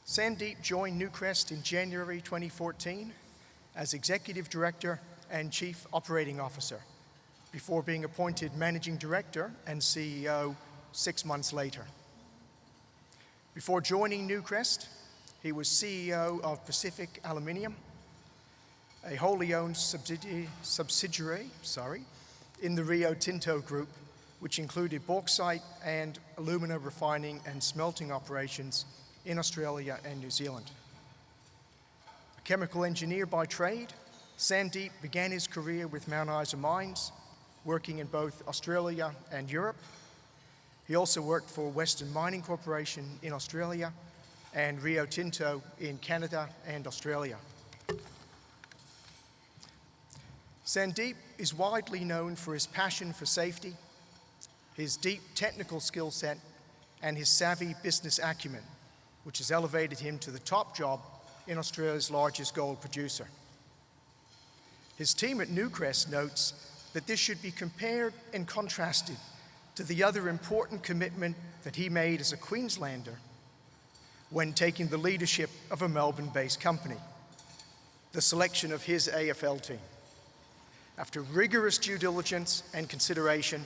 Sandeep joined Newcrest in January 2014 as Executive Director and Chief Operating Officer, before being appointed Managing Director and CEO 6 months later. Before joining Newcrest, he was CEO of Pacific Aluminium, a wholly owned subsidiary in the Rio Tinto Group, which included bauxite and alumina refining and smelting operations in Australia and New Zealand. A chemical engineer by trade, Sandeep began his career with Mount Isa Mines, working in both Australia and Europe. He also worked for Western Mining Corporation in Australia and Rio Tinto in Canada and Australia. Sandeep is widely known for his passion for safety, his deep technical skill set, and his savvy business acumen, which has elevated him to the top job in Australia's largest gold producer. His team at Newcrest notes that this should be compared and contrasted to the other important commitment that he made as a Queenslander when taking the leadership of a Melbourne-based company, the selection of his AFL team. After rigorous due diligence and consideration,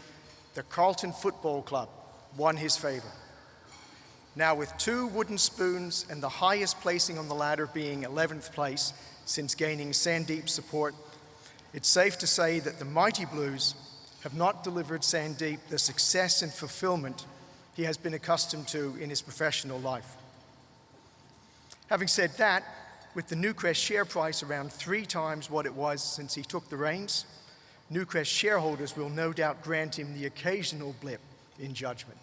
the Carlton Football Club won his favour. Now, with 2 wooden spoons and the highest placing on the ladder being 11th place since gaining Sandeep's support, it's safe to say that the Mighty Blues have not delivered Sandeep the success and fulfillment he has been accustomed to in his professional life. Having said that, with the Newcrest share price around 3 times what it was since he took the reins, Newcrest shareholders will no doubt grant him the occasional blip in judgment.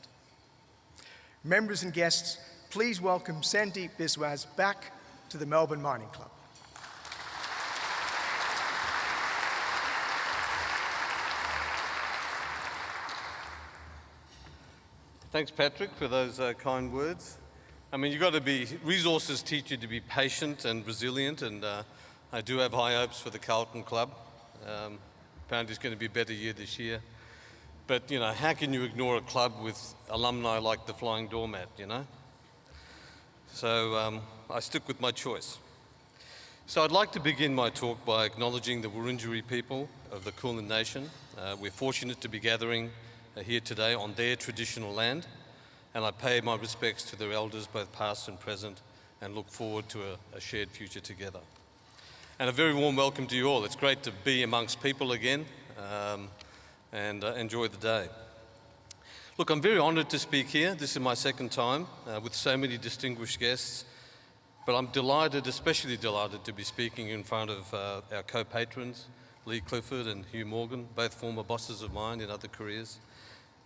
Members and guests, please welcome Sandeep Biswas back to the Melbourne Mining Club. Thanks, Patrick, for those kind words. I mean, resources teach you to be patient and resilient, and I do have high hopes for the Carlton Club. Apparently it's going to be a better year this year. But, how can you ignore a club with alumni like the Flying Doormat, So I stick with my choice. So I'd like to begin my talk by acknowledging the Wurundjeri people of the Kulin Nation. We're fortunate to be gathering here today on their traditional land, and I pay my respects to their elders, both past and present, and look forward to a shared future together. And a very warm welcome to you all. It's great to be amongst people again and enjoy the day. Look, I'm very honoured to speak here. This is my second time with so many distinguished guests, but I'm delighted, especially delighted, to be speaking in front of our co-patrons, Lee Clifford and Hugh Morgan, both former bosses of mine in other careers,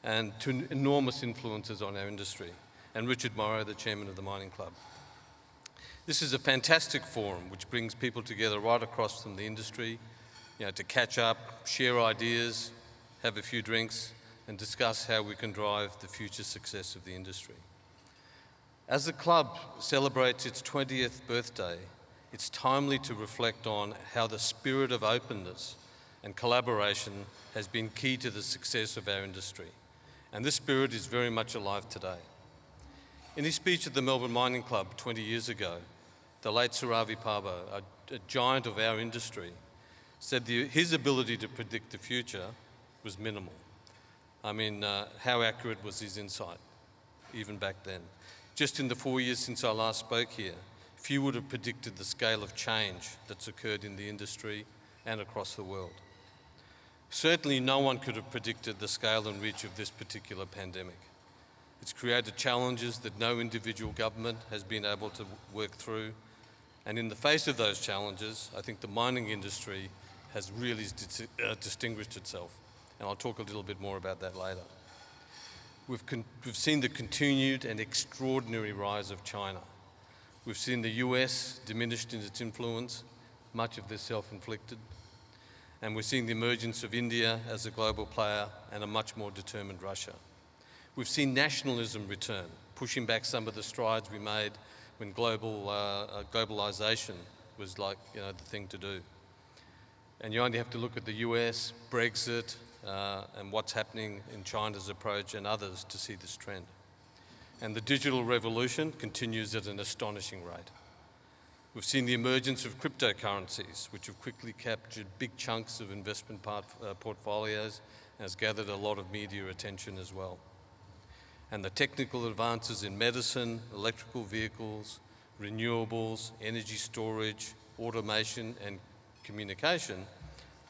and to enormous influences on our industry, and Richard Morrow, the chairman of the Mining Club. This is a fantastic forum which brings people together right across from the industry, to catch up, share ideas, have a few drinks, and discuss how we can drive the future success of the industry. As the club celebrates its 20th birthday, it's timely to reflect on how the spirit of openness and collaboration has been key to the success of our industry. And this spirit is very much alive today. In his speech at the Melbourne Mining Club 20 years ago, the late Sir Ravi Pabo, a giant of our industry, said his ability to predict the future was minimal. I mean, how accurate was his insight, even back then? Just in the 4 years since I last spoke here, few would have predicted the scale of change that's occurred in the industry and across the world. Certainly no one could have predicted the scale and reach of this particular pandemic. It's created challenges that no individual government has been able to work through, and in the face of those challenges, I think the mining industry has really distinguished itself, and I'll talk a little bit more about that later. We've seen the continued and extraordinary rise of China. We've seen the US diminished in its influence, much of this self-inflicted, and we're seeing the emergence of India as a global player and a much more determined Russia. We've seen nationalism return, pushing back some of the strides we made when globalisation was the thing to do. And you only have to look at the US, Brexit, and what's happening in China's approach and others to see this trend. and the digital revolution continues at an astonishing rate. We've seen the emergence of cryptocurrencies, which have quickly captured big chunks of investment portfolios and has gathered a lot of media attention as well. And the technical advances in medicine, electrical vehicles, renewables, energy storage, automation and communication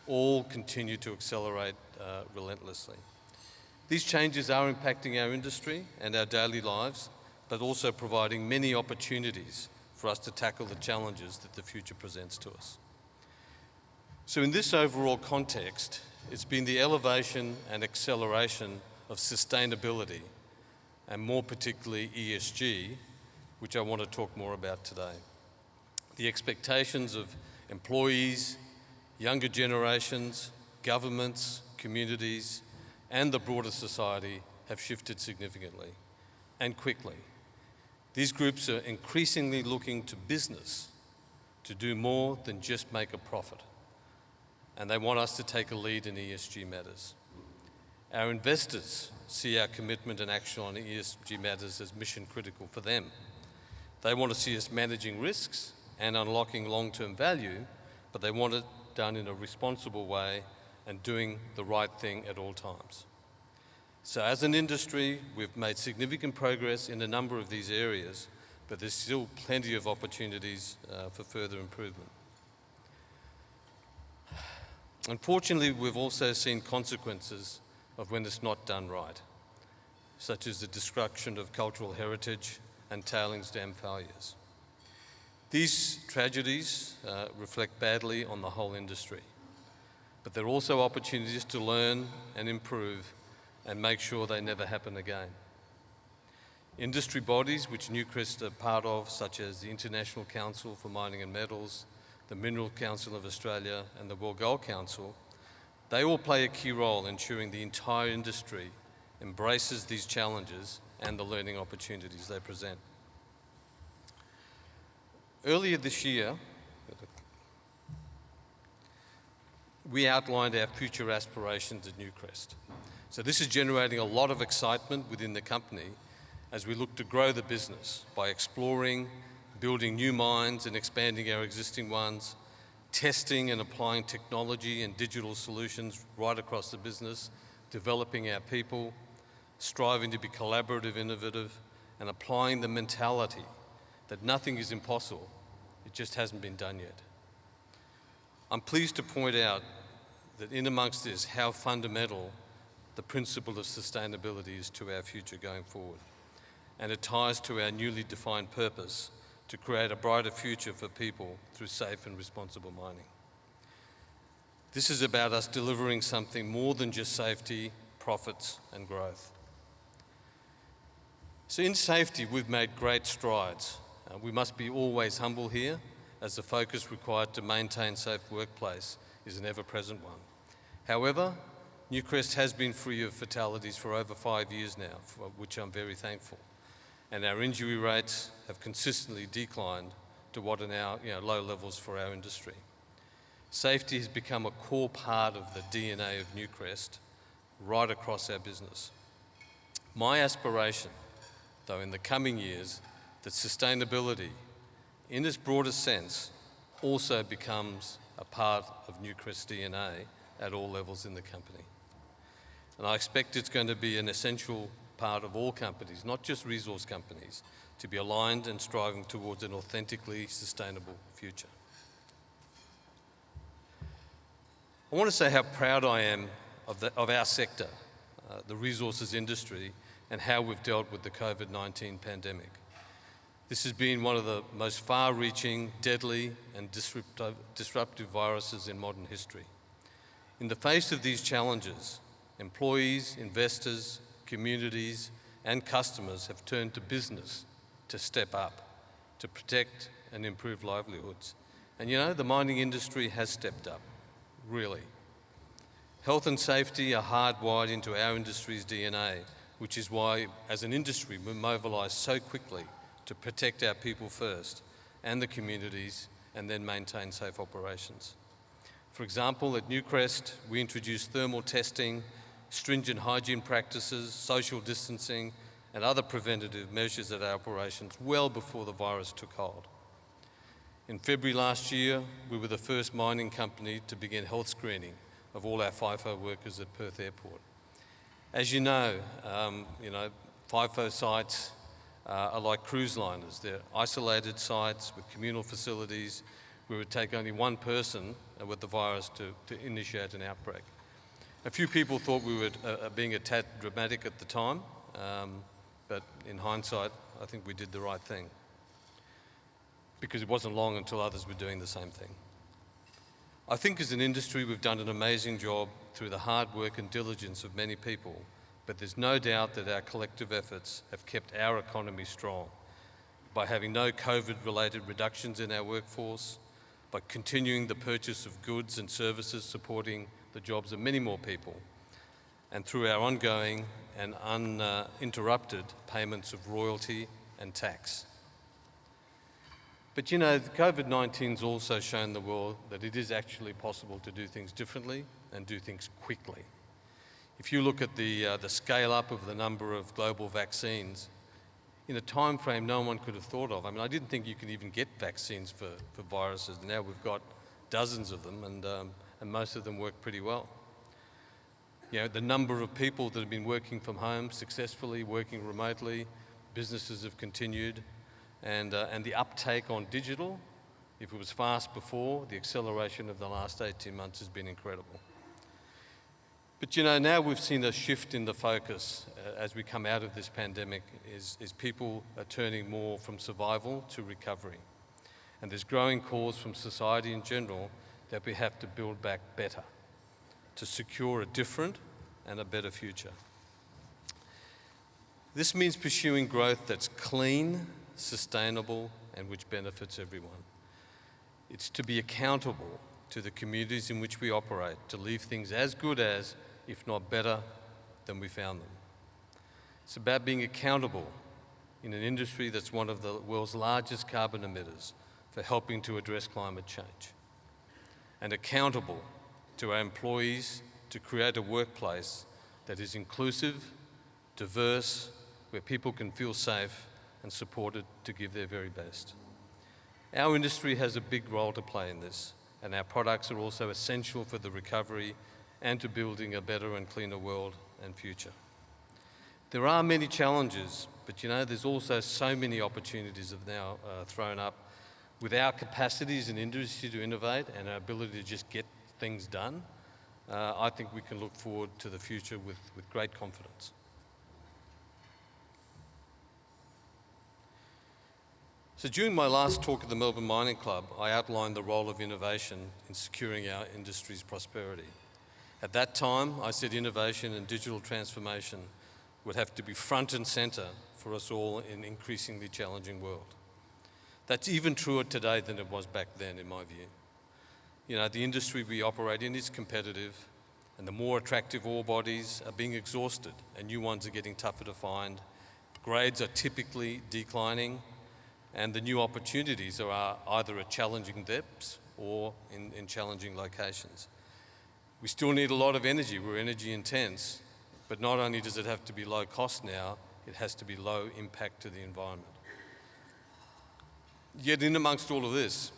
all continue to accelerate relentlessly. These changes are impacting our industry and our daily lives, but also providing many opportunities for us to tackle the challenges that the future presents to us. So in this overall context, it's been the elevation and acceleration of sustainability, and more particularly ESG, which I want to talk more about today. The expectations of employees, younger generations, governments, communities, and the broader society have shifted significantly and quickly. These groups are increasingly looking to business to do more than just make a profit, and they want us to take a lead in ESG matters. Our investors see our commitment and action on ESG matters as mission critical for them. They want to see us managing risks and unlocking long-term value, but they want it done in a responsible way and doing the right thing at all times. So as an industry, we've made significant progress in a number of these areas, but there's still plenty of opportunities for further improvement. Unfortunately, we've also seen consequences of when it's not done right, such as the destruction of cultural heritage and tailings dam failures. These tragedies reflect badly on the whole industry, but they're also opportunities to learn and improve and make sure they never happen again. Industry bodies which Newcrest are part of, such as the International Council for Mining and Metals, the Mineral Council of Australia and the World Gold Council, they all play a key role in ensuring the entire industry embraces these challenges and the learning opportunities they present. Earlier this year, we outlined our future aspirations at Newcrest. So this is generating a lot of excitement within the company as we look to grow the business by exploring, building new mines and expanding our existing ones, testing and applying technology and digital solutions right across the business, developing our people, striving to be collaborative, innovative, and applying the mentality that nothing is impossible, it just hasn't been done yet. I'm pleased to point out that in amongst this, how fundamental the principle of sustainability is to our future going forward. And it ties to our newly defined purpose to create a brighter future for people through safe and responsible mining. This is about us delivering something more than just safety, profits, and growth. So in safety, we've made great strides. We must be always humble here, as the focus required to maintain safe workplace is an ever-present one. However, Newcrest has been free of fatalities for over 5 years now, for which I'm very thankful. And our injury rates have consistently declined to what are now low levels for our industry. Safety has become a core part of the DNA of Newcrest right across our business. My aspiration, though, in the coming years, that sustainability, in its broadest sense, also becomes a part of Newcrest's DNA at all levels in the company. And I expect it's going to be an essential part of all companies, not just resource companies, to be aligned and striving towards an authentically sustainable future. I want to say how proud I am of our sector, the resources industry, and how we've dealt with the COVID-19 pandemic. This has been one of the most far-reaching, deadly, and disruptive viruses in modern history. In the face of these challenges, employees, investors, communities, and customers have turned to business to step up, to protect and improve livelihoods. And the mining industry has stepped up, really. Health and safety are hardwired into our industry's DNA, which is why, as an industry, we mobilise so quickly to protect our people first and the communities, and then maintain safe operations. For example, at Newcrest, we introduced thermal testing, stringent hygiene practices, social distancing, and other preventative measures at our operations well before the virus took hold. In February last year, we were the first mining company to begin health screening of all our FIFO workers at Perth Airport. As you know, FIFO sites are like cruise liners. They're isolated sites with communal facilities where it would take only one person with the virus to initiate an outbreak. A few people thought we were being a tad dramatic at the time, but in hindsight, I think we did the right thing, because it wasn't long until others were doing the same thing. I think as an industry, we've done an amazing job through the hard work and diligence of many people, but there's no doubt that our collective efforts have kept our economy strong by having no COVID-related reductions in our workforce, by continuing the purchase of goods and services supporting the jobs of many more people, and through our ongoing and uninterrupted payments of royalty and tax. But COVID-19's also shown the world that it is actually possible to do things differently and do things quickly. If you look at the scale up of the number of global vaccines, in a time frame no one could have thought of. I mean, I didn't think you could even get vaccines for viruses. Now we've got dozens of them, and most of them work pretty well. The number of people that have been working from home successfully, working remotely, businesses have continued, and the uptake on digital, if it was fast before, the acceleration of the last 18 months has been incredible. But now we've seen a shift in the focus as we come out of this pandemic, is people are turning more from survival to recovery. And there's growing calls from society in general that we have to build back better to secure a different and a better future. This means pursuing growth that's clean, sustainable, and which benefits everyone. It's to be accountable to the communities in which we operate, to leave things as good as, if not better, than we found them. It's about being accountable in an industry that's one of the world's largest carbon emitters for helping to address climate change. And accountable to our employees to create a workplace that is inclusive, diverse, where people can feel safe and supported to give their very best. Our industry has a big role to play in this, and our products are also essential for the recovery and to building a better and cleaner world and future. There are many challenges, but there's also so many opportunities that have now thrown up. With our capacities in industry to innovate and our ability to just get things done, I think we can look forward to the future with great confidence. So during my last talk at the Melbourne Mining Club, I outlined the role of innovation in securing our industry's prosperity. At that time, I said innovation and digital transformation would have to be front and centre for us all in an increasingly challenging world. That's even truer today than it was back then, in my view. The industry we operate in is competitive, and the more attractive ore bodies are being exhausted, and new ones are getting tougher to find. Grades are typically declining, and the new opportunities are either at challenging depths or in challenging locations. We still need a lot of energy. We're energy intense, but not only does it have to be low cost now, it has to be low impact to the environment. Yet in amongst all of this,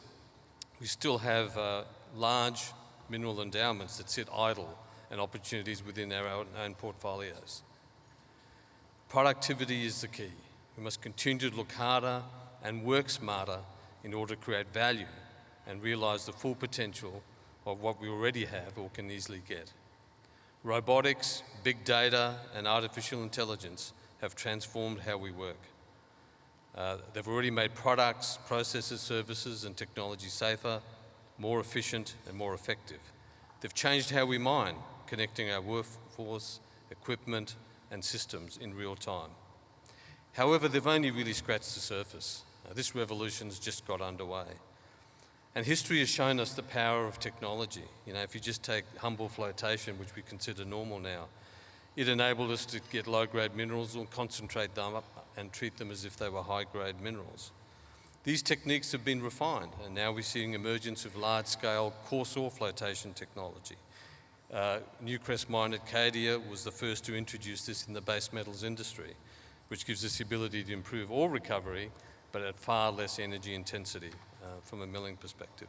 we still have large mineral endowments that sit idle and opportunities within our own portfolios. Productivity is the key. We must continue to look harder and work smarter in order to create value and realise the full potential of what we already have or can easily get. Robotics, big data, and artificial intelligence have transformed how we work. They've already made products, processes, services, and technology safer, more efficient, and more effective. They've changed how we mine, connecting our workforce, equipment, and systems in real time. However, they've only really scratched the surface. This revolution's just got underway. And history has shown us the power of technology. If you just take humble flotation, which we consider normal now, it enabled us to get low-grade minerals and concentrate them up and treat them as if they were high-grade minerals. These techniques have been refined, and now we're seeing emergence of large-scale coarse ore flotation technology. Newcrest mine at Cadia was the first to introduce this in the base metals industry. which gives us the ability to improve ore recovery, but at far less energy intensity from a milling perspective.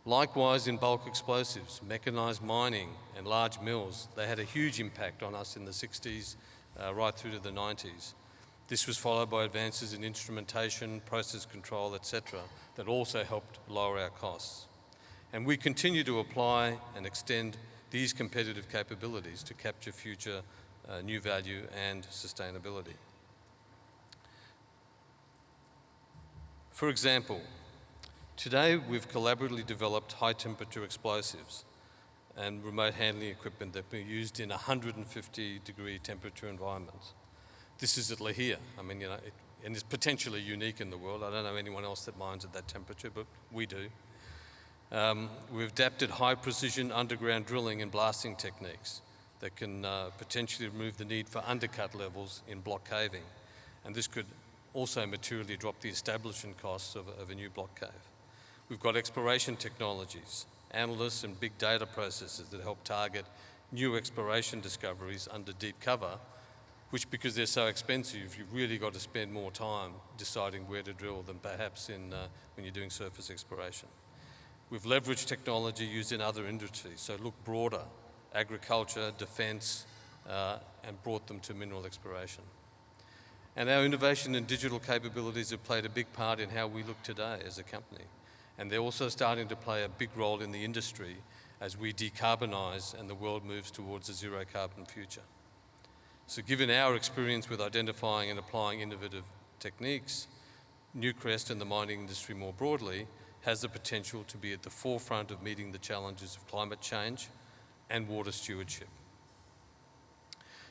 Likewise, in bulk explosives, mechanised mining and large mills, they had a huge impact on us in the 60s right through to the 90s. This was followed by advances in instrumentation, process control, etc., that also helped lower our costs. And we continue to apply and extend these competitive capabilities to capture future new value and sustainability. For example, today we've collaboratively developed high-temperature explosives and remote handling equipment that can be used in 150-degree temperature environments. This is at Lihir. I mean, and it's potentially unique in the world. I don't know anyone else that mines at that temperature, but we do. We've adapted high-precision underground drilling and blasting techniques that can potentially remove the need for undercut levels in block caving. And this could also materially drop the establishment costs of a new block cave. We've got exploration technologies, analysts and big data processes that help target new exploration discoveries under deep cover, which, because they're so expensive, you've really got to spend more time deciding where to drill than perhaps when you're doing surface exploration. We've leveraged technology used in other industries, so look broader, agriculture, defence, and brought them to mineral exploration. And our innovation and digital capabilities have played a big part in how we look today as a company. And they're also starting to play a big role in the industry as we decarbonise and the world moves towards a zero carbon future. So given our experience with identifying and applying innovative techniques, Newcrest and the mining industry more broadly has the potential to be at the forefront of meeting the challenges of climate change and water stewardship.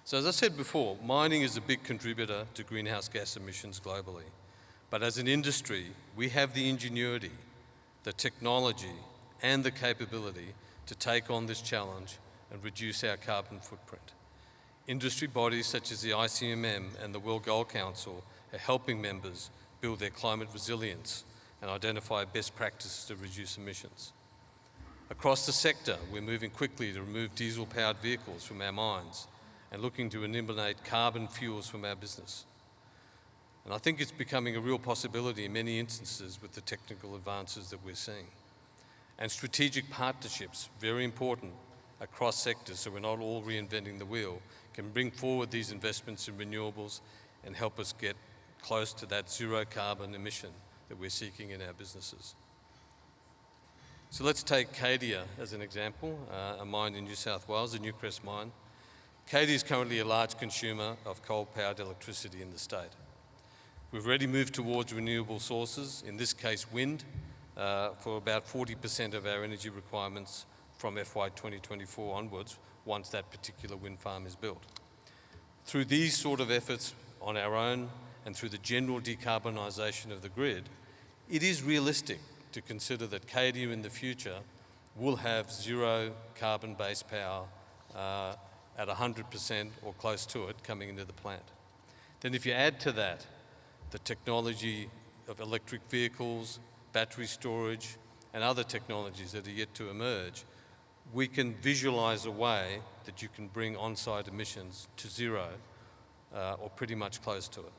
So as I said before, mining is a big contributor to greenhouse gas emissions globally. But as an industry, we have the ingenuity, the technology, and the capability to take on this challenge and reduce our carbon footprint. Industry bodies such as the ICMM and the World Gold Council are helping members build their climate resilience and identify best practices to reduce emissions. Across the sector, we're moving quickly to remove diesel-powered vehicles from our mines and looking to eliminate carbon fuels from our business. And I think it's becoming a real possibility in many instances with the technical advances that we're seeing. And strategic partnerships, very important across sectors, so we're not all reinventing the wheel, can bring forward these investments in renewables and help us get close to that zero carbon emission that we're seeking in our businesses. So let's take Cadia as an example, a mine in New South Wales, a Newcrest mine. Cadia is currently a large consumer of coal-powered electricity in the state. We've already moved towards renewable sources, in this case wind, for about 40% of our energy requirements from FY 2024 onwards, once that particular wind farm is built. Through these sort of efforts on our own and through the general decarbonisation of the grid, it is realistic to consider that Cadia in the future will have zero carbon-based power at 100% or close to it coming into the plant. Then if you add to that the technology of electric vehicles, battery storage, and other technologies that are yet to emerge, we can visualise a way that you can bring on-site emissions to zero or pretty much close to it.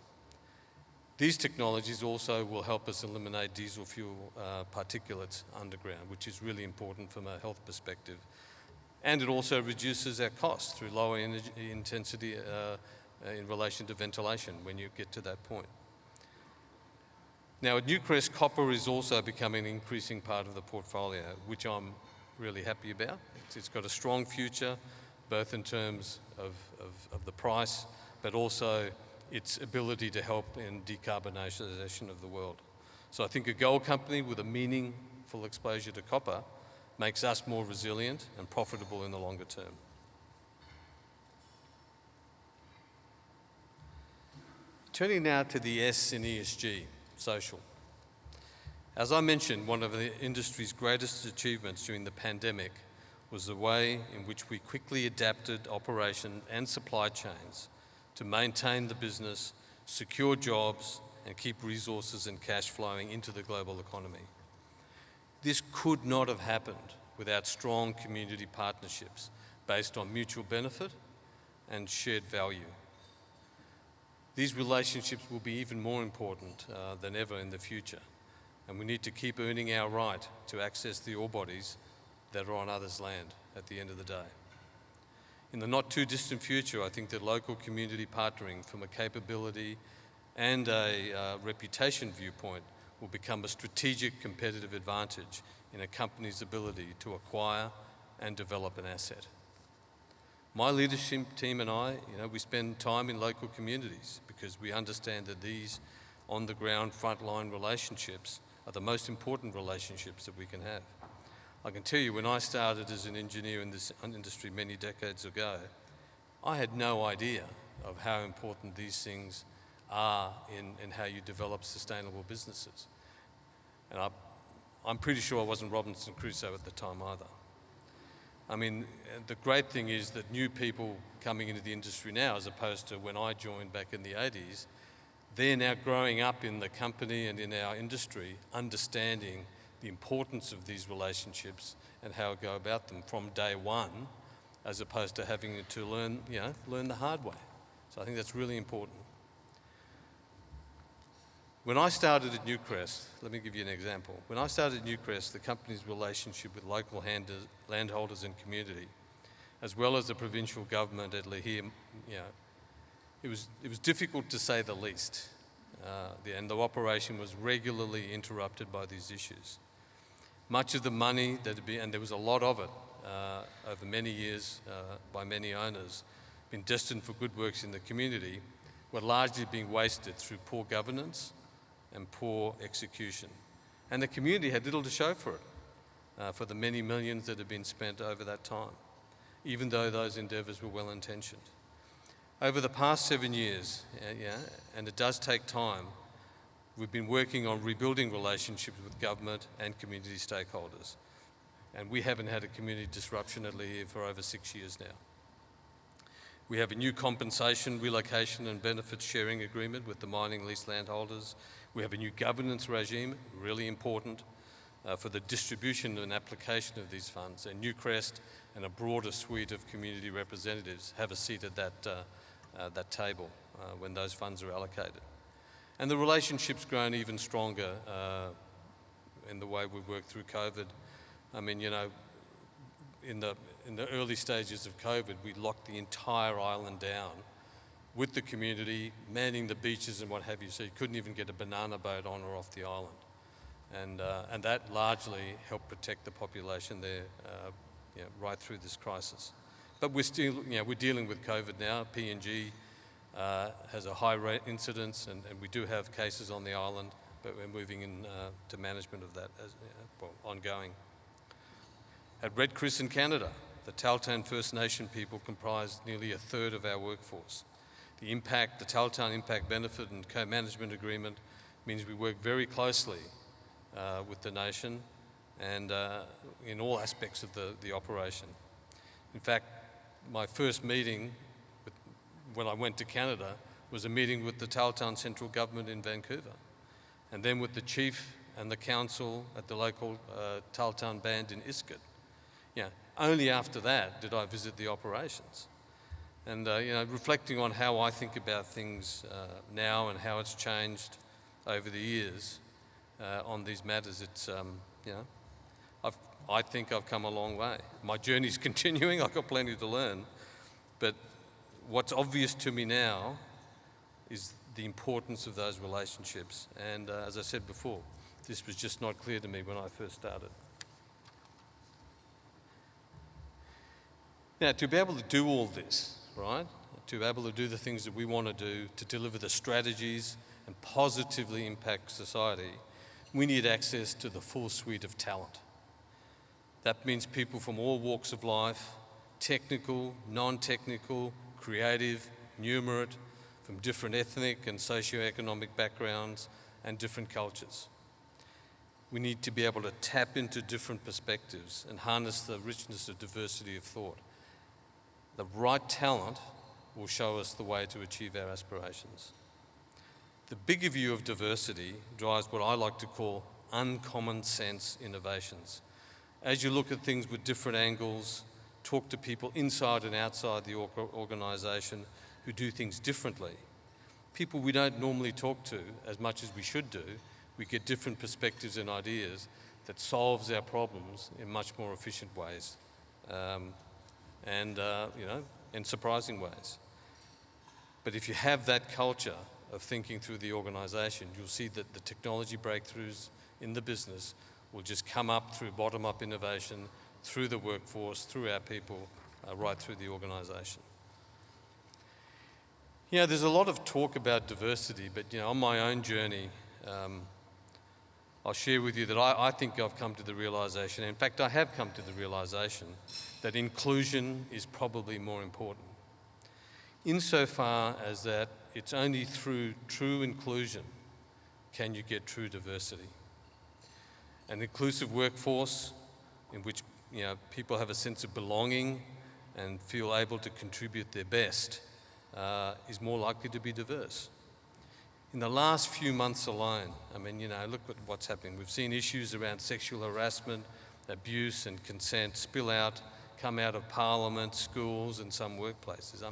These technologies also will help us eliminate diesel fuel particulates underground, which is really important from a health perspective. And it also reduces our costs through lower energy intensity in relation to ventilation when you get to that point. Now at Newcrest, copper is also becoming an increasing part of the portfolio, which I'm really happy about. It's got a strong future, both in terms of the price, but also its ability to help in decarbonisation of the world. So I think a gold company with a meaningful exposure to copper makes us more resilient and profitable in the longer term. Turning now to the S in ESG, social. As I mentioned, one of the industry's greatest achievements during the pandemic was the way in which we quickly adapted operation and supply chains to maintain the business, secure jobs, and keep resources and cash flowing into the global economy. This could not have happened without strong community partnerships based on mutual benefit and shared value. These relationships will be even more important than ever in the future, and we need to keep earning our right to access the ore bodies that are on others' land at the end of the day. In the not too distant future, I think that local community partnering from a capability and a reputation viewpoint will become a strategic competitive advantage in a company's ability to acquire and develop an asset. My leadership team and I, we spend time in local communities because we understand that these on-the-ground frontline relationships are the most important relationships that we can have. I can tell you, when I started as an engineer in this industry many decades ago, I had no idea of how important these things are in how you develop sustainable businesses. And I'm pretty sure I wasn't Robinson Crusoe at the time either. I mean, the great thing is that new people coming into the industry now, as opposed to when I joined back in the 80s, they're now growing up in the company and in our industry, understanding the importance of these relationships and how to go about them from day one, as opposed to having to learn the hard way. So I think that's really important. When I started at Newcrest, let me give you an example. When I started at Newcrest, the company's relationship with local landholders and community, as well as the provincial government at Lihir, it was difficult to say the least. And the operation was regularly interrupted by these issues. Much of the money that had been, and there was a lot of it over many years by many owners, been destined for good works in the community, were largely being wasted through poor governance and poor execution. And the community had little to show for it, for the many millions that had been spent over that time, even though those endeavours were well-intentioned. Over the past 7 years, and it does take time, we've been working on rebuilding relationships with government and community stakeholders. And we haven't had a community disruption at Lihir for over 6 years now. We have a new compensation, relocation and benefits sharing agreement with the mining lease landholders. We have a new governance regime, really important, for the distribution and application of these funds. And Newcrest and a broader suite of community representatives have a seat at that table when those funds are allocated. And the relationship's grown even stronger in the way we've worked through COVID. I mean, in the early stages of COVID, we locked the entire island down with the community, manning the beaches and what have you, so you couldn't even get a banana boat on or off the island. And that largely helped protect the population there right through this crisis. But we're still, we're dealing with COVID now. PNG has a high rate incidence, and we do have cases on the island, but we're moving in to management of that as ongoing. At Red Chris in Canada, the Tahltan First Nation people comprise nearly a third of our workforce. The Tahltan Impact Benefit and Co-Management Agreement means we work very closely with the nation and in all aspects of the operation. In fact, my first meeting when I went to Canada was a meeting with the Tahltan Central Government in Vancouver, and then with the chief and the council at the local Tahltan band in Iskut. Only after that did I visit the operations. And reflecting on how I think about things now and how it's changed over the years on these matters, it's I think I've come a long way. My journey's continuing. I've got plenty to learn, but what's obvious to me now is the importance of those relationships. And as I said before, this was just not clear to me when I first started. Now, to be able to do all this, right, to be able to do the things that we want to do, to deliver the strategies and positively impact society, we need access to the full suite of talent. That means people from all walks of life, technical, non-technical, creative, numerate, from different ethnic and socio-economic backgrounds and different cultures. We need to be able to tap into different perspectives and harness the richness of diversity of thought. The right talent will show us the way to achieve our aspirations. The bigger view of diversity drives what I like to call uncommon sense innovations. As you look at things with different angles, talk to people inside and outside the organisation who do things differently, people we don't normally talk to as much as we should do. We get different perspectives and ideas that solves our problems in much more efficient ways, in surprising ways. But if you have that culture of thinking through the organisation, you'll see that the technology breakthroughs in the business will just come up through bottom-up innovation, through the workforce, through our people, right through the organisation. There's a lot of talk about diversity, but on my own journey, I'll share with you that I think I've come to the realisation, in fact I have come to the realisation, that inclusion is probably more important. Insofar as that it's only through true inclusion can you get true diversity. An inclusive workforce in which people have a sense of belonging and feel able to contribute their best is more likely to be diverse. In the last few months alone, look at what's happening. We've seen issues around sexual harassment, abuse and consent come out of Parliament, schools and some workplaces.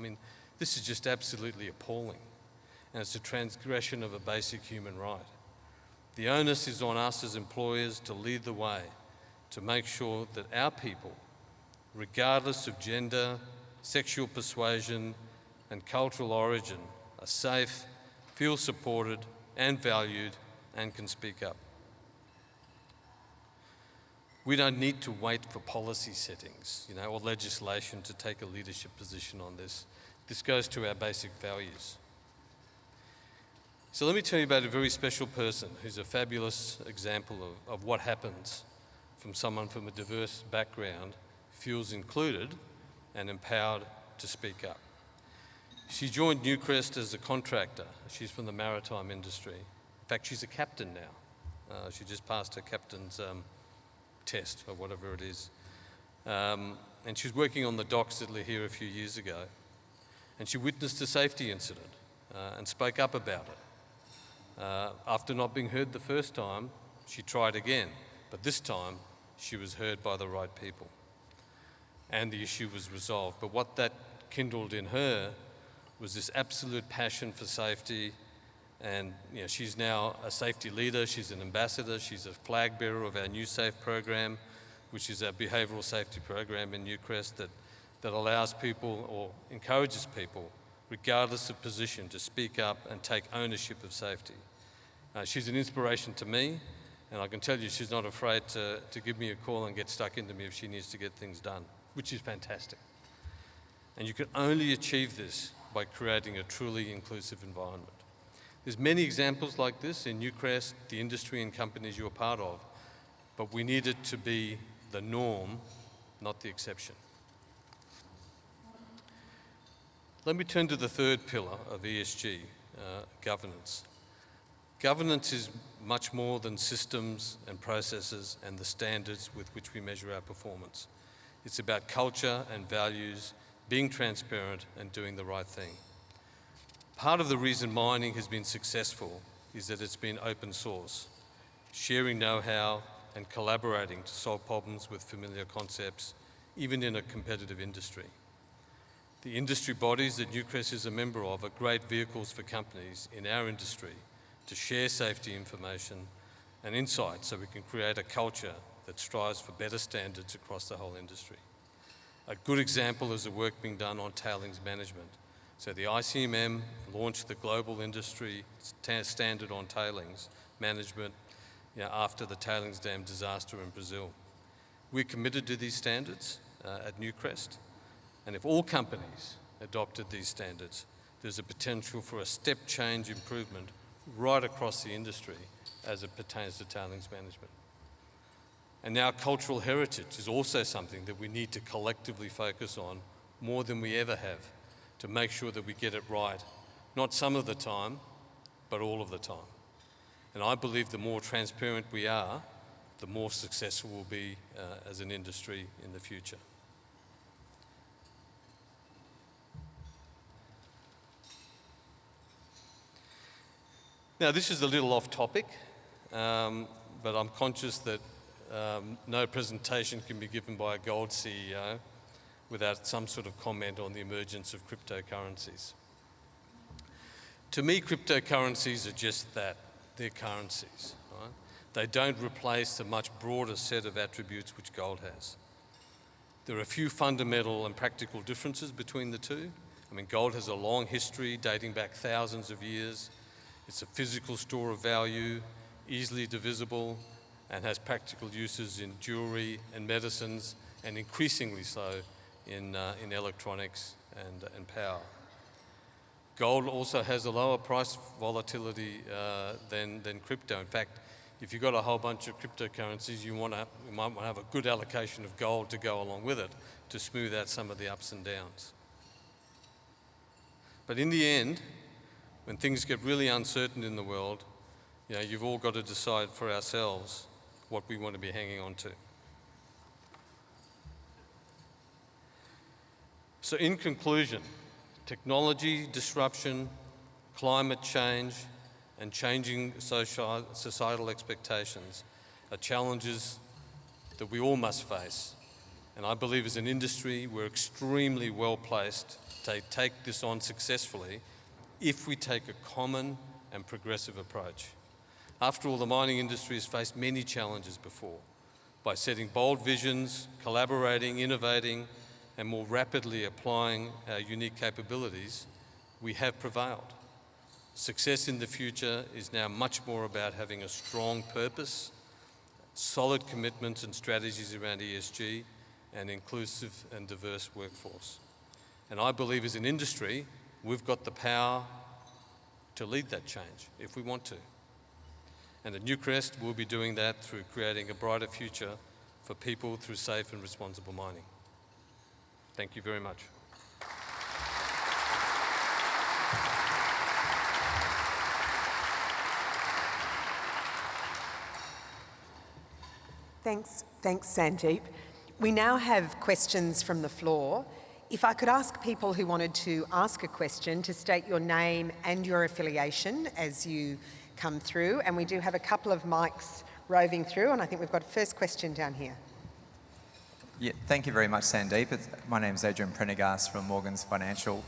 This is just absolutely appalling, and it's a transgression of a basic human right. The onus is on us as employers to lead the way, to make sure that our people, regardless of gender, sexual persuasion and cultural origin, are safe, feel supported and valued and can speak up. We don't need to wait for policy settings, or legislation to take a leadership position on this. This goes to our basic values. So let me tell you about a very special person who's a fabulous example of what happens from someone from a diverse background, feels included and empowered to speak up. She joined Newcrest as a contractor. She's from the maritime industry. In fact, she's a captain now. She just passed her captain's test, or whatever it is. And she was working on the docks at Lahire a few years ago. And she witnessed a safety incident and spoke up about it. After not being heard the first time, she tried again. But this time, she was heard by the right people. And the issue was resolved. But what that kindled in her was this absolute passion for safety, and she's now a safety leader, she's an ambassador, she's a flag bearer of our New Safe program, which is our behavioural safety program in Newcrest that allows people or encourages people, regardless of position, to speak up and take ownership of safety. She's an inspiration to me, and I can tell you she's not afraid to give me a call and get stuck into me if she needs to get things done, which is fantastic. And you can only achieve this by creating a truly inclusive environment. There's many examples like this in Newcrest, the industry and companies you're part of, but we need it to be the norm, not the exception. Let me turn to the third pillar of ESG, governance. Governance is much more than systems and processes and the standards with which we measure our performance. It's about culture and values, being transparent and doing the right thing. Part of the reason mining has been successful is that it's been open source, sharing know-how and collaborating to solve problems with familiar concepts, even in a competitive industry. The industry bodies that Newcrest is a member of are great vehicles for companies in our industry to share safety information and insight so we can create a culture that strives for better standards across the whole industry. A good example is the work being done on tailings management. So the ICMM launched the global industry standard on tailings management after the tailings dam disaster in Brazil. We're committed to these standards at Newcrest, and if all companies adopted these standards, there's a potential for a step change improvement right across the industry as it pertains to tailings management. And now cultural heritage is also something that we need to collectively focus on more than we ever have to make sure that we get it right, not some of the time, but all of the time. And I believe the more transparent we are, the more successful we'll be as an industry in the future. Now, this is a little off topic, but I'm conscious that no presentation can be given by a gold CEO without some sort of comment on the emergence of cryptocurrencies. To me, cryptocurrencies are just that. They're currencies. Right? They don't replace the much broader set of attributes which gold has. There are a few fundamental and practical differences between the two. I mean, gold has a long history dating back thousands of years. It's a physical store of value, easily divisible, and has practical uses in jewelry and medicines, and increasingly so in electronics and power. Gold also has a lower price volatility than crypto. In fact, if you've got a whole bunch of cryptocurrencies, you might want to have a good allocation of gold to go along with it to smooth out some of the ups and downs. But in the end, when things get really uncertain in the world, you've all got to decide for ourselves what we want to be hanging on to. So in conclusion, technology disruption, climate change, and changing societal expectations are challenges that we all must face. And I believe as an industry, we're extremely well placed to take this on successfully if we take a common and progressive approach. After all, the mining industry has faced many challenges before. By setting bold visions, collaborating, innovating, and more rapidly applying our unique capabilities, we have prevailed. Success in the future is now much more about having a strong purpose, solid commitments and strategies around ESG, and inclusive and diverse workforce. And I believe as an industry, we've got the power to lead that change if we want to. And at Newcrest, we'll be doing that through creating a brighter future for people through safe and responsible mining. Thank you very much. Thanks, Sandeep. We now have questions from the floor. If I could ask people who wanted to ask a question to state your name and your affiliation as you come through, and we do have a couple of mics roving through, and I think we've got a first question down here. Yeah, thank you very much, Sandeep. My name is Adrian Prendergast from Morgans Financial.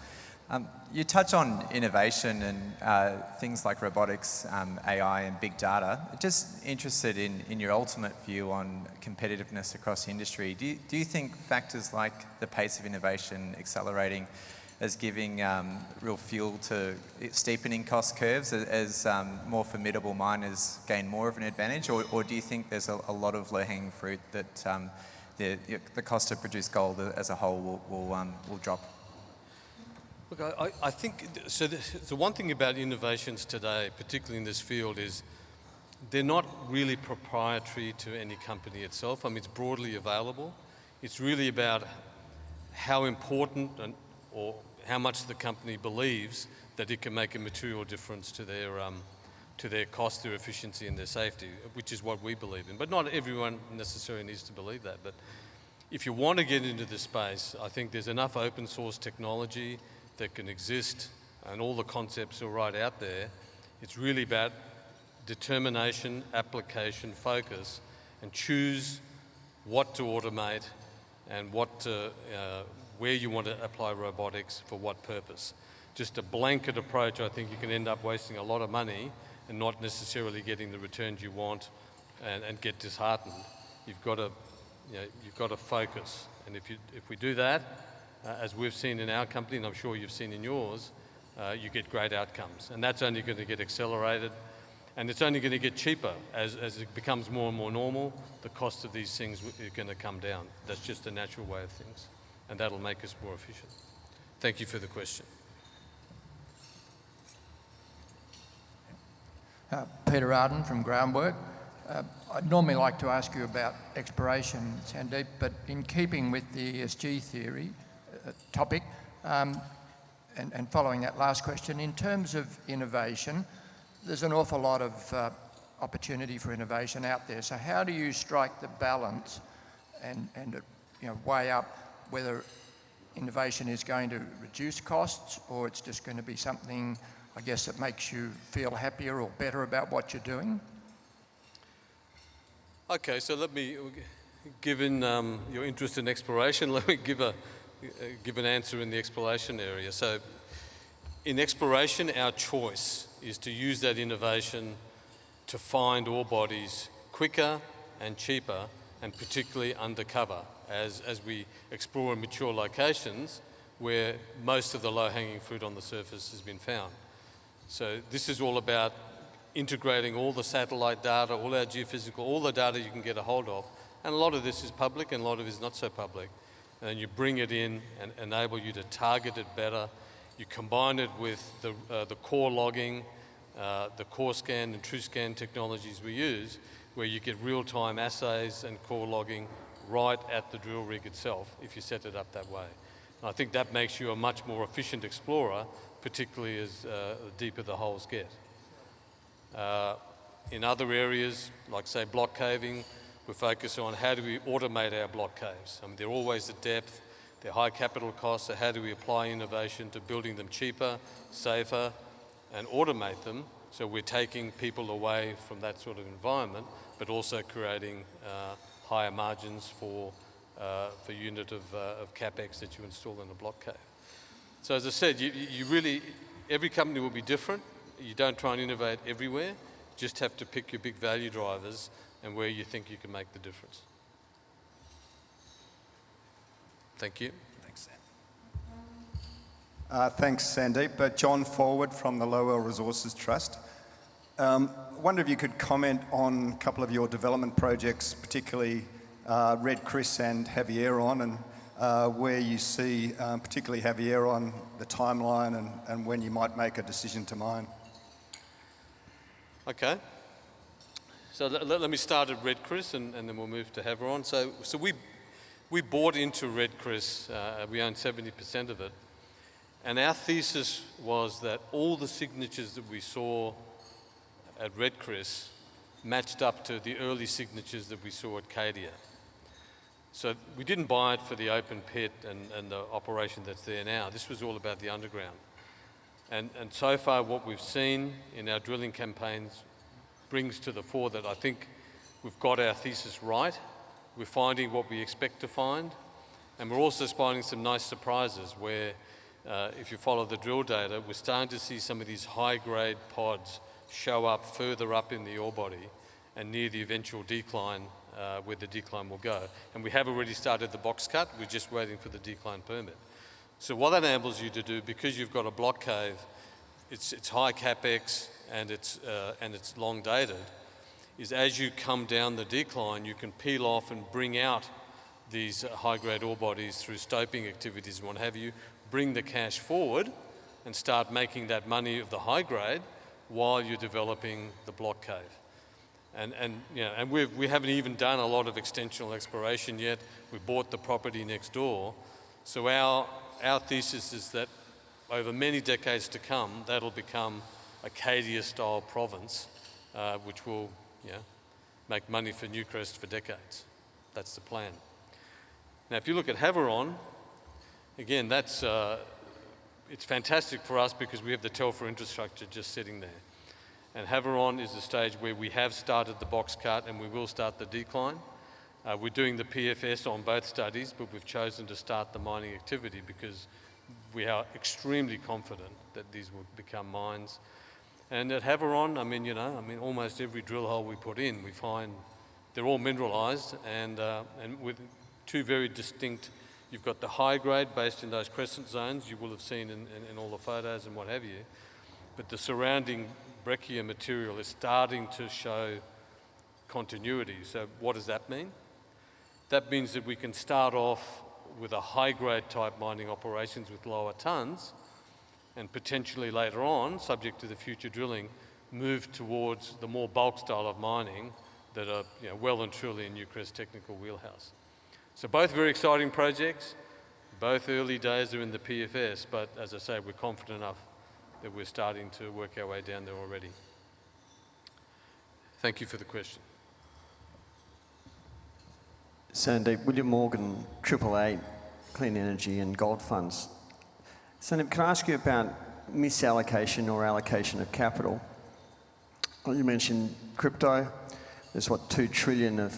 You touch on innovation and things like robotics, AI and big data. Just interested in your ultimate view on competitiveness across the industry. Do you think factors like the pace of innovation accelerating is giving real fuel to steepening cost curves as more formidable miners gain more of an advantage? Or do you think there's a lot of low-hanging fruit that the cost to produce gold as a whole will drop? Look, I think, so the one thing about innovations today, particularly in this field, is they're not really proprietary to any company itself. I mean, it's broadly available. It's really about how important or how much the company believes that it can make a material difference to their cost, their efficiency and their safety, which is what we believe in. But not everyone necessarily needs to believe that. But if you want to get into this space, I think there's enough open source technology that can exist, and all the concepts are right out there. It's really about determination, application, focus, and choose what to automate and where you want to apply robotics for what purpose. Just a blanket approach, I think you can end up wasting a lot of money and not necessarily getting the returns you want and get disheartened. You've got to focus, and if we do that, as we've seen in our company, and I'm sure you've seen in yours, you get great outcomes. And that's only going to get accelerated, and it's only going to get cheaper. As it becomes more and more normal, the cost of these things is going to come down. That's just a natural way of things, and that'll make us more efficient. Thank you for the question. Peter Arden from Groundwork. I'd normally like to ask you about exploration, Sandeep, but in keeping with the ESG theory topic, and following that last question, in terms of innovation, there's an awful lot of opportunity for innovation out there. So how do you strike the balance and weigh up whether innovation is going to reduce costs or it's just going to be something, I guess, that makes you feel happier or better about what you're doing? Okay, so let me, given your interest in exploration, let me give an answer in the exploration area. So In exploration, our choice is to use that innovation to find ore bodies quicker and cheaper, and particularly undercover, as we explore in mature locations where most of the low-hanging fruit on the surface has been found. So this is all about integrating all the satellite data, all our geophysical, all the data you can get a hold of, and a lot of this is public and a lot of it is not so public. And you bring it in and enable you to target it better. You combine it with the core logging, the core scan and true scan technologies we use, where you get real-time assays and core logging right at the drill rig itself if you set it up that way. And I think that makes you a much more efficient explorer, particularly as deeper the holes get. In other areas, like say block caving, we focus on how do we automate our block caves. I mean, they're always at depth, they're high capital costs, so how do we apply innovation to building them cheaper, safer, and automate them, so we're taking people away from that sort of environment, but also creating higher margins for unit of capex that you install in a block cave. So as I said, you really, every company will be different. You don't try and innovate everywhere, just have to pick your big value drivers and where you think you can make the difference. Thank you. Thanks, Sam. Thanks, Sandeep. John Forward from the Lowell Resources Trust. I wonder if you could comment on a couple of your development projects, particularly Red Chris and Havieron, and where you see, particularly Havieron, the timeline and when you might make a decision to mine. Okay. So let me start at Red Chris and then we'll move to Havieron. So we bought into Red Chris, we own 70% of it, and our thesis was that all the signatures that we saw at Red Chris matched up to the early signatures that we saw at Cadia. So we didn't buy it for the open pit and the operation that's there now. This was all about the underground. And so far what we've seen in our drilling campaigns brings to the fore that I think we've got our thesis right. We're finding what we expect to find. And we're also finding some nice surprises where, if you follow the drill data, we're starting to see some of these high-grade pods show up further up in the ore body and near the eventual decline, where the decline will go. And we have already started the box cut. We're just waiting for the decline permit. So what that enables you to do, because you've got a block cave, it's high capex and it's long dated, is as you come down the decline, you can peel off and bring out these high-grade ore bodies through stoping activities and what have you, bring the cash forward and start making that money of the high grade while you're developing the block cave. And you know, and we haven't even done a lot of extensional exploration yet. We bought the property next door. So our thesis is that over many decades to come, that'll become a Cadia-style province, which will make money for Newcrest for decades. That's the plan. Now, if you look at Havieron, again, that's it's fantastic for us because we have the Telfer infrastructure just sitting there. And Havieron is the stage where we have started the box cut and we will start the decline. We're doing the PFS on both studies, but we've chosen to start the mining activity because we are extremely confident that these will become mines. And at Havieron, almost every drill hole we put in, we find they're all mineralised and with two very distinct. You've got the high grade based in those crescent zones you will have seen in all the photos and what have you, but the surrounding breccia material is starting to show continuity. So what does that mean? That means that we can start off with a high grade type mining operations with lower tonnes and potentially later on, subject to the future drilling, move towards the more bulk style of mining that are well and truly in Newcrest technical wheelhouse. So both very exciting projects, both early days are in the PFS, but as I say, we're confident enough that we're starting to work our way down there already. Thank you for the question. Sandeep, William Morgan, 888, Clean Energy and Gold Funds. Sandeep, can I ask you about misallocation or allocation of capital? You mentioned crypto. There's 2 trillion of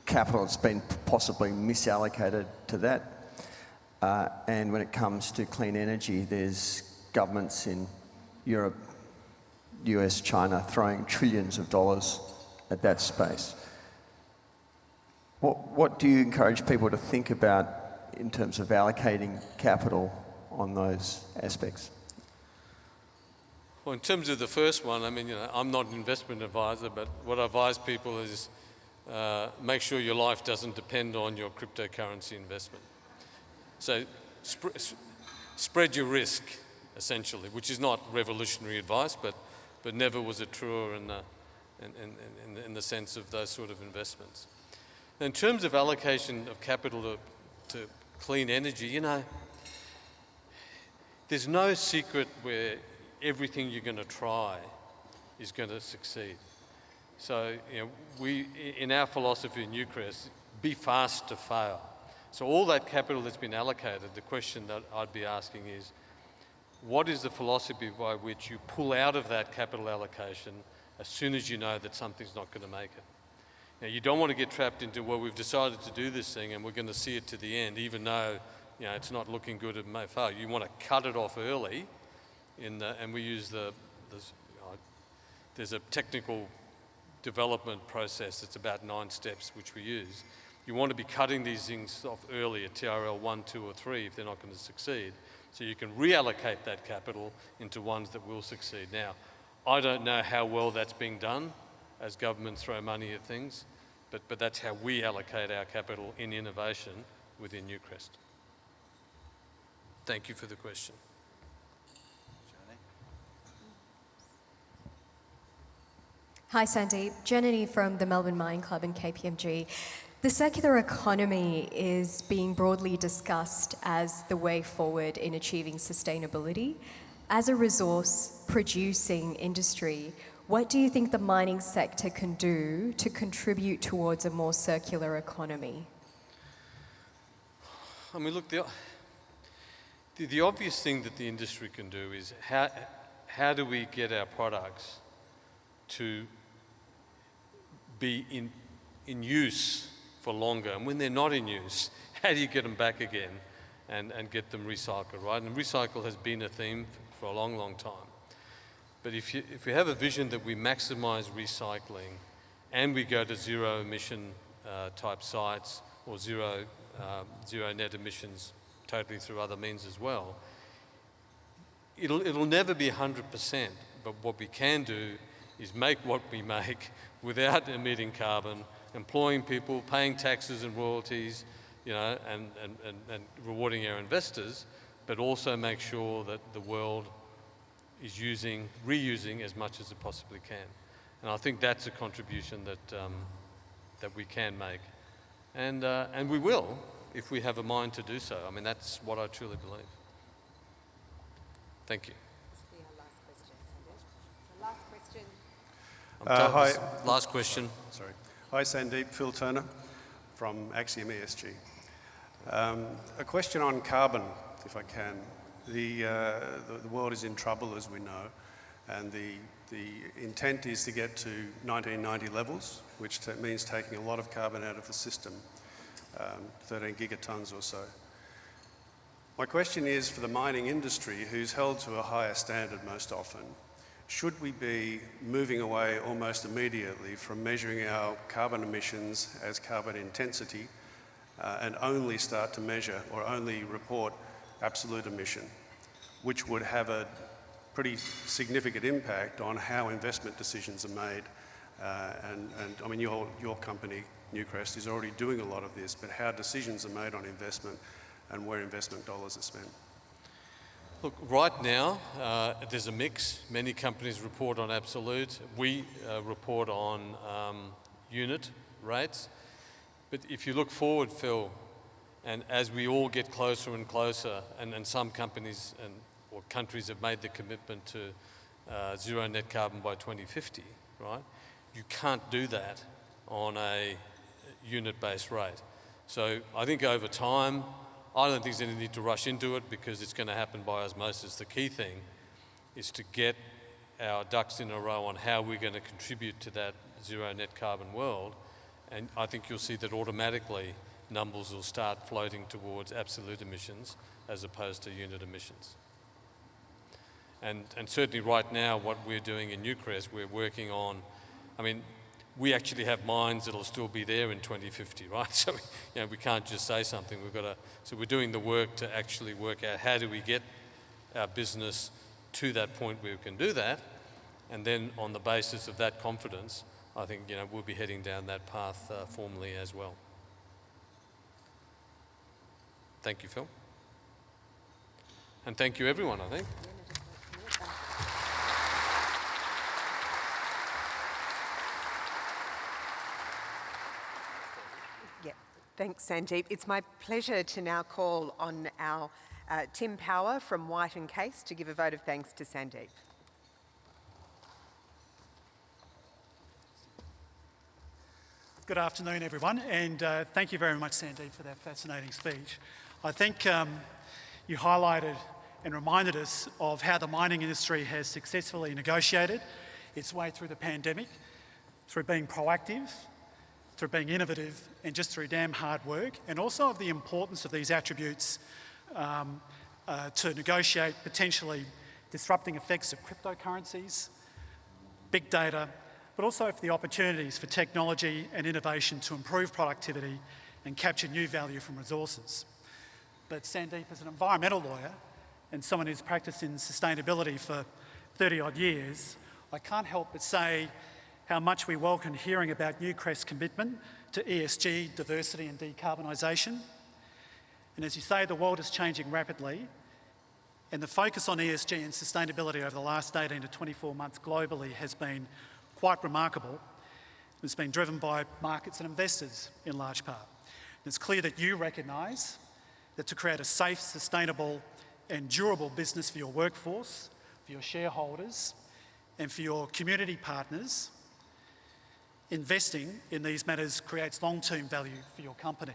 capital that's been possibly misallocated to that. And when it comes to clean energy, there's governments in Europe, US, China throwing trillions of dollars at that space. What do you encourage people to think about in terms of allocating capital on those aspects? Well, in terms of the first one, I mean, I'm not an investment advisor, but what I advise people is make sure your life doesn't depend on your cryptocurrency investment. So spread your risk, essentially, which is not revolutionary advice, but never was it truer in the sense of those sort of investments. In terms of allocation of capital to clean energy, there's no secret where everything you're going to try is going to succeed. So, we, in our philosophy in Newcrest, be fast to fail. So all that capital that's been allocated, the question that I'd be asking is, what is the philosophy by which you pull out of that capital allocation as soon as you know that something's not going to make it? Now, you don't want to get trapped into, well, we've decided to do this thing and we're going to see it to the end, even though it's not looking good, it may fail. You want to cut it off early, and we use there's a technical development process that's about 9 steps which we use. You want to be cutting these things off early at TRL 1, 2 or 3 if they're not going to succeed, so you can reallocate that capital into ones that will succeed. Now, I don't know how well that's being done as governments throw money at things, but that's how we allocate our capital in innovation within Newcrest. Thank you for the question. Hi Sandeep, Janani from the Melbourne Mining Club and KPMG. The circular economy is being broadly discussed as the way forward in achieving sustainability. As a resource-producing industry, what do you think the mining sector can do to contribute towards a more circular economy? I mean, look, the obvious thing that the industry can do is how do we get our products to be in use for longer, and when they're not in use, how do you get them back again and get them recycled, right? And recycle has been a theme for a long, long time. But if you have a vision that we maximise recycling and we go to zero emission type sites or zero net emissions totally through other means as well, it'll never be 100%, but what we can do is make what we make without emitting carbon, employing people, paying taxes and royalties, and rewarding our investors, but also make sure that the world is reusing as much as it possibly can. And I think that's a contribution that we can make. And we will, if we have a mind to do so. I mean, that's what I truly believe. Thank you. Hi. Last question. Sorry. Hi, Sandeep. Phil Turner from Axiom ESG. A question on carbon, if I can. The world is in trouble, as we know, and the intent is to get to 1990 levels, which means taking a lot of carbon out of the system, 13 gigatons or so. My question is for the mining industry, who's held to a higher standard most often, should we be moving away almost immediately from measuring our carbon emissions as carbon intensity and only start to measure or only report absolute emission, which would have a pretty significant impact on how investment decisions are made? And I mean, your company, Newcrest, is already doing a lot of this, but how decisions are made on investment and where investment dollars are spent. Look, right now, there's a mix. Many companies report on absolute. We report on unit rates. But if you look forward, Phil, and as we all get closer and closer, and some companies or countries have made the commitment to zero net carbon by 2050, right? You can't do that on a unit-based rate. So I think over time, I don't think there's any need to rush into it because it's going to happen by osmosis. The key thing is to get our ducks in a row on how we're going to contribute to that zero net carbon world. And I think you'll see that automatically numbers will start floating towards absolute emissions as opposed to unit emissions. And certainly right now, what we're doing in Newcrest, we're working on, I mean, we actually have mines that'll still be there in 2050, right? So, we can't just say something. So we're doing the work to actually work out how do we get our business to that point where we can do that. And then on the basis of that confidence, I think, we'll be heading down that path formally as well. Thank you, Phil. And thank you, everyone, I think. Thanks, Sandeep. It's my pleasure to now call on our Tim Power from White & Case to give a vote of thanks to Sandeep. Good afternoon, everyone, and thank you very much, Sandeep, for that fascinating speech. I think you highlighted and reminded us of how the mining industry has successfully negotiated its way through the pandemic, through being proactive, through being innovative, and just through damn hard work, and also of the importance of these attributes to negotiate potentially disrupting effects of cryptocurrencies, big data, but also for the opportunities for technology and innovation to improve productivity and capture new value from resources. But Sandeep, as an environmental lawyer and someone who's practiced in sustainability for 30 odd years, I can't help but say how much we welcome hearing about Newcrest's commitment to ESG, diversity and decarbonisation. And as you say, the world is changing rapidly, and the focus on ESG and sustainability over the last 18 to 24 months globally has been quite remarkable. It's been driven by markets and investors in large part. And it's clear that you recognise that to create a safe, sustainable and durable business for your workforce, for your shareholders and for your community partners, investing in these matters creates long-term value for your company.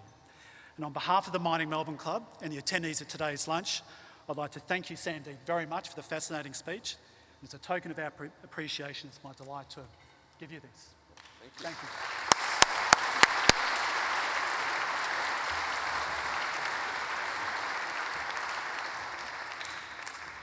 And on behalf of the Mining Melbourne Club and the attendees at today's lunch, I'd like to thank you, Sandeep, very much for the fascinating speech. As a token of our appreciation, it's my delight to give you this. Thank you.